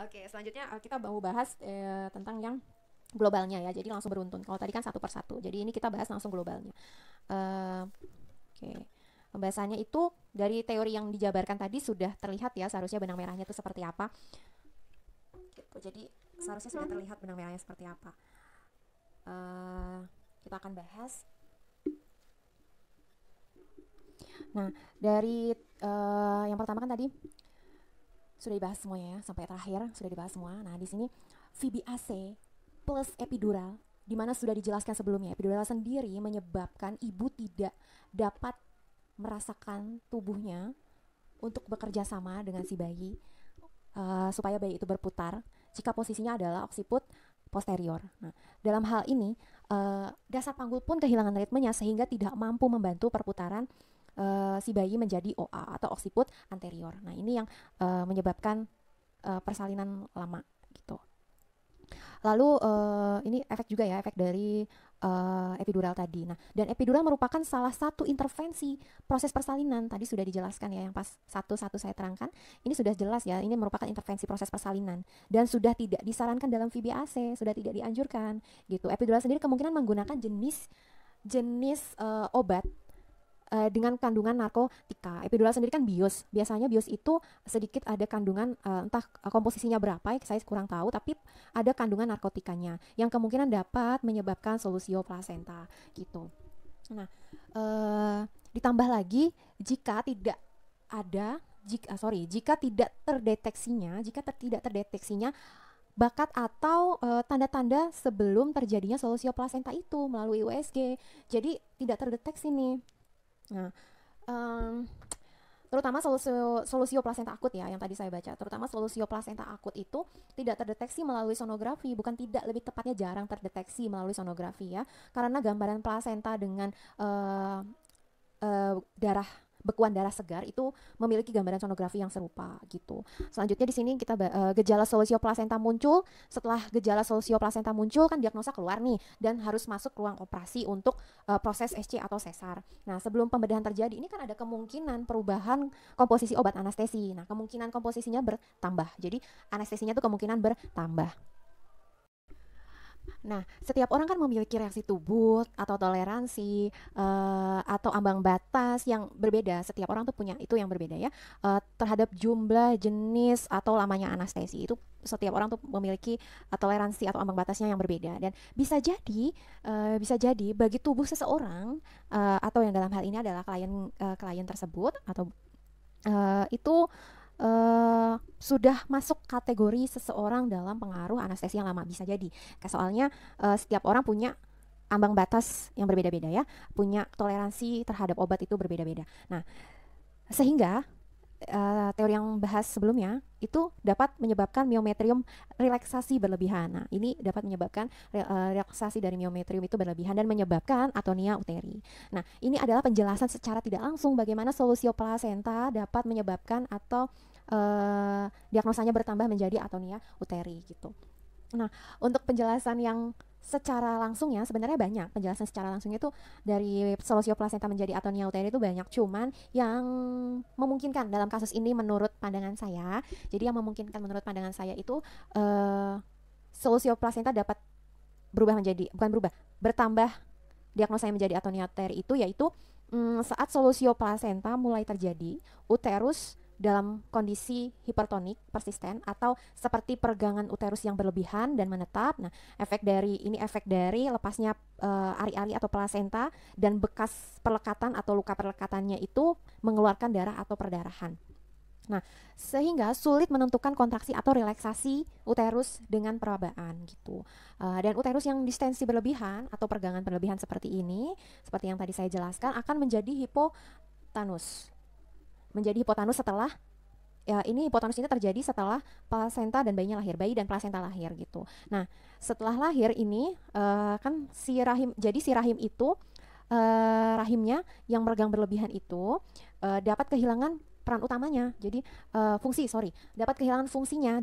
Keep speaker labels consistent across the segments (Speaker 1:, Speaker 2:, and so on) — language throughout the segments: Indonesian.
Speaker 1: Oke, selanjutnya kita mau bahas tentang yang globalnya ya. Jadi langsung beruntun. Kalau tadi kan satu persatu. Jadi ini kita bahas langsung globalnya. Eh, Oke. Pembahasannya itu dari teori yang dijabarkan tadi sudah terlihat ya seharusnya benang merahnya itu seperti apa. Gitu. Jadi seharusnya sudah terlihat benang merahnya seperti apa. Eh, kita akan bahas. Nah, dari yang pertama kan tadi sudah dibahas semuanya ya, sampai terakhir sudah dibahas semua. Nah, di sini VBAC plus epidural, di mana sudah dijelaskan sebelumnya, epidural sendiri menyebabkan ibu tidak dapat merasakan tubuhnya untuk bekerja sama dengan si bayi, supaya bayi itu berputar jika posisinya adalah oksiput posterior. Nah, dalam hal ini dasar panggul pun kehilangan ritmenya sehingga tidak mampu membantu perputaran si bayi menjadi OA atau oksiput anterior. Nah, ini yang menyebabkan persalinan lama gitu. Lalu ini efek juga ya, efek dari epidural tadi. Nah, dan epidural merupakan salah satu intervensi proses persalinan. Tadi sudah dijelaskan ya, yang pas satu-satu saya terangkan. Ini sudah jelas ya, ini merupakan intervensi proses persalinan dan sudah tidak disarankan dalam VBAC, sudah tidak dianjurkan gitu. Epidural sendiri kemungkinan menggunakan jenis obat dengan kandungan narkotika. Epidural sendiri kan bios. Biasanya bios itu sedikit ada kandungan entah komposisinya berapa ya, saya kurang tahu, tapi ada kandungan narkotikanya yang kemungkinan dapat menyebabkan solusio plasenta gitu. Nah, ditambah lagi jika tidak ada jika tidak terdeteksinya bakat atau tanda-tanda sebelum terjadinya solusio plasenta itu melalui USG. Jadi tidak terdeteksi nih. Nah, um, terutama solusio plasenta akut ya yang tadi saya baca. Terutama solusio plasenta akut itu tidak terdeteksi melalui sonografi, bukan tidak, lebih tepatnya jarang terdeteksi melalui sonografi ya. Karena gambaran plasenta dengan darah bekuan darah segar itu memiliki gambaran sonografi yang serupa gitu. Selanjutnya di sini kita gejala solusio plasenta muncul. Setelah gejala solusio plasenta muncul kan diagnosa keluar nih dan harus masuk ruang operasi untuk proses SC atau sesar. Nah, sebelum pembedahan terjadi ini kan ada kemungkinan perubahan komposisi obat anestesi. Nah, kemungkinan komposisinya bertambah. Jadi anestesinya tuh kemungkinan bertambah. Nah, setiap orang kan memiliki reaksi tubuh atau toleransi atau ambang batas yang berbeda. Setiap orang tuh punya itu yang berbeda ya, terhadap jumlah, jenis atau lamanya anestesi. Itu setiap orang tuh memiliki toleransi atau ambang batasnya yang berbeda. Dan bisa jadi bagi tubuh seseorang atau yang dalam hal ini adalah klien tersebut atau itu sudah masuk kategori seseorang dalam pengaruh anestesi yang lama, bisa jadi. Soalnya setiap orang punya ambang batas yang berbeda-beda ya, punya toleransi terhadap obat itu berbeda-beda. Nah, sehingga teori yang bahas sebelumnya itu dapat menyebabkan miometrium relaksasi berlebihan. Nah, ini dapat menyebabkan relaksasi dari miometrium itu berlebihan dan menyebabkan atonia uteri. Nah, ini adalah penjelasan secara tidak langsung bagaimana solusio plasenta dapat menyebabkan atau diagnosanya bertambah menjadi atonia uteri gitu. Nah, untuk penjelasan yang secara langsungnya sebenarnya banyak. Penjelasan secara langsungnya itu dari solusio plasenta menjadi atonia uteri itu banyak. Cuman yang memungkinkan dalam kasus ini menurut pandangan saya, jadi yang memungkinkan menurut pandangan saya itu solusio plasenta dapat bertambah diagnosanya menjadi atonia uteri itu yaitu saat solusio plasenta mulai terjadi, uterus dalam kondisi hipertonik persisten atau seperti peregangan uterus yang berlebihan dan menetap. Nah, efek dari lepasnya ari-ari atau plasenta dan bekas perlekatan atau luka perlekatannya itu mengeluarkan darah atau perdarahan. Nah, sehingga sulit menentukan kontraksi atau relaksasi uterus dengan perabaan gitu. Dan uterus yang distensi berlebihan atau peregangan berlebihan seperti ini, seperti yang tadi saya jelaskan, akan menjadi hipotanus. Setelah hipotanus ini terjadi setelah plasenta dan bayi dan plasenta lahir gitu. Nah, setelah lahir ini kan si rahim itu rahimnya yang meregang berlebihan itu dapat kehilangan peran utamanya. Jadi dapat kehilangan fungsinya.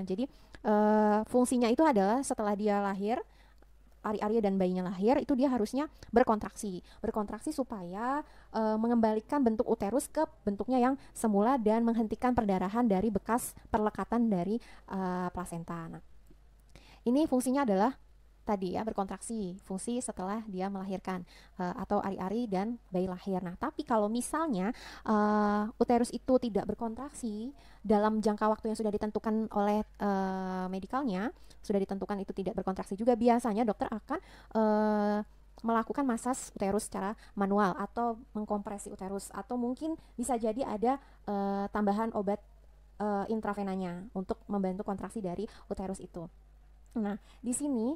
Speaker 1: Jadi fungsinya itu adalah setelah dia lahir ari-ari dan bayinya lahir itu dia harusnya berkontraksi supaya mengembalikan bentuk uterus ke bentuknya yang semula dan menghentikan perdarahan dari bekas perlekatan dari plasenta. Nah, ini fungsinya adalah tadi ya, berkontraksi, fungsi setelah dia melahirkan atau ari-ari dan bayi lahir. Nah, tapi kalau misalnya uterus itu tidak berkontraksi dalam jangka waktu yang sudah ditentukan oleh medikalnya, sudah ditentukan itu tidak berkontraksi juga, biasanya dokter akan melakukan masas uterus secara manual atau mengkompresi uterus, atau mungkin bisa jadi ada tambahan obat intravenanya untuk membantu kontraksi dari uterus itu. Nah, di sini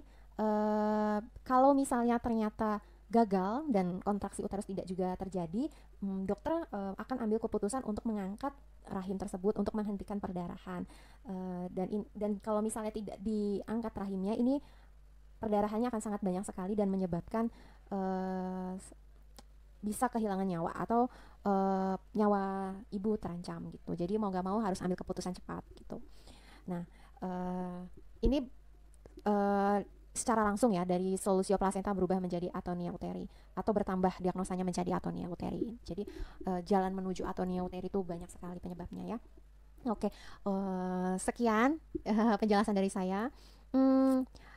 Speaker 1: kalau misalnya ternyata gagal dan kontraksi uterus tidak juga terjadi, dokter akan ambil keputusan untuk mengangkat rahim tersebut untuk menghentikan perdarahan. Dan kalau misalnya tidak diangkat rahimnya, ini perdarahannya akan sangat banyak sekali dan menyebabkan bisa kehilangan nyawa atau nyawa ibu terancam gitu. Jadi mau gak mau harus ambil keputusan cepat gitu. Nah, ini secara langsung ya, dari solusio plasenta berubah menjadi atonia uteri atau bertambah diagnosanya menjadi atonia uteri. Jadi jalan menuju atonia uteri itu banyak sekali penyebabnya ya. Oke, sekian penjelasan dari saya.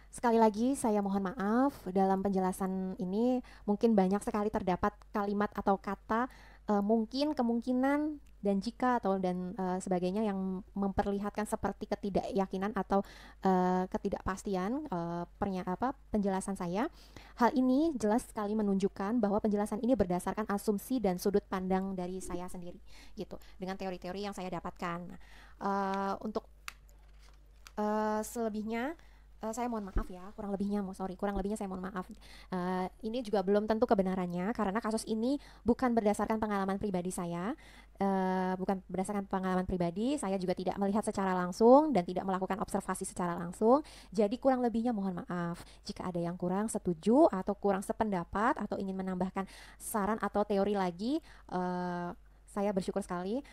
Speaker 1: Sekali lagi saya mohon maaf dalam penjelasan ini mungkin banyak sekali terdapat kalimat atau kata mungkin, kemungkinan, dan jika atau dan sebagainya yang memperlihatkan seperti ketidakyakinan atau ketidakpastian penjelasan saya. Hal ini jelas sekali menunjukkan bahwa penjelasan ini berdasarkan asumsi dan sudut pandang dari saya sendiri gitu, dengan teori-teori yang saya dapatkan. Untuk selebihnya saya mohon maaf ya, kurang lebihnya saya mohon maaf. Ini juga belum tentu kebenarannya karena kasus ini bukan berdasarkan pengalaman pribadi saya, saya juga tidak melihat secara langsung dan tidak melakukan observasi secara langsung. Jadi kurang lebihnya mohon maaf. Jika ada yang kurang setuju atau kurang sependapat atau ingin menambahkan saran atau teori lagi, saya bersyukur sekali.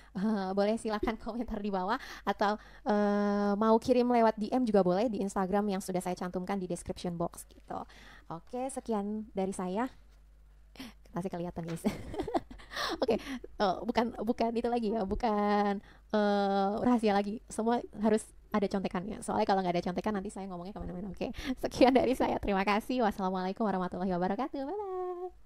Speaker 1: Boleh silakan komentar di bawah atau mau kirim lewat DM juga boleh di Instagram yang sudah saya cantumkan di description box gitu. Oke, sekian dari saya. Masih kelihatan guys. Oke, bukan itu lagi ya, bukan rahasia lagi. Semua harus ada contekannya. Soalnya kalau nggak ada contekan nanti saya ngomongnya kemana-mana. Oke, sekian dari saya. Terima kasih. Wassalamualaikum warahmatullahi wabarakatuh. Bye bye.